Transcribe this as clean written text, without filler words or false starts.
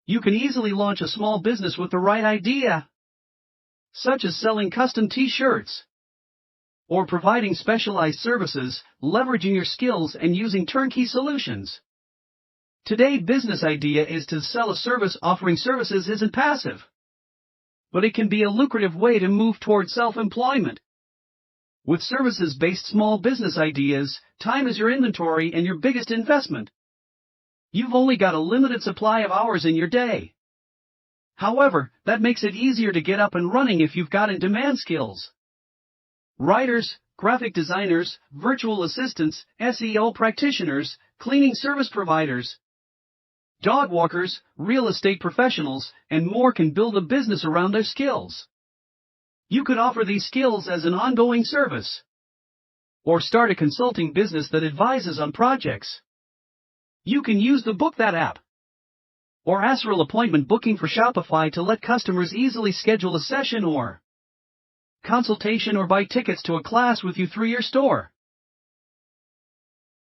You can easily launch a small business with the right idea, such as selling custom t-shirts or providing specialized services, leveraging your skills and using turnkey solutions. Today, business idea is to sell a service. Offering services isn't passive, but it can be a lucrative way to move toward self-employment. With services-based small business ideas, time is your inventory and your biggest investment. You've only got a limited supply of hours in your day. However, that makes it easier to get up and running if you've got in-demand skills. Writers, graphic designers, virtual assistants, SEO practitioners, cleaning service providers, dog walkers, real estate professionals, and more can build a business around their skills. You could offer these skills as an ongoing service, or start a consulting business that advises on projects. You can use the Book That app or Astral appointment booking for Shopify to let customers easily schedule a session or consultation or buy tickets to a class with you through your store.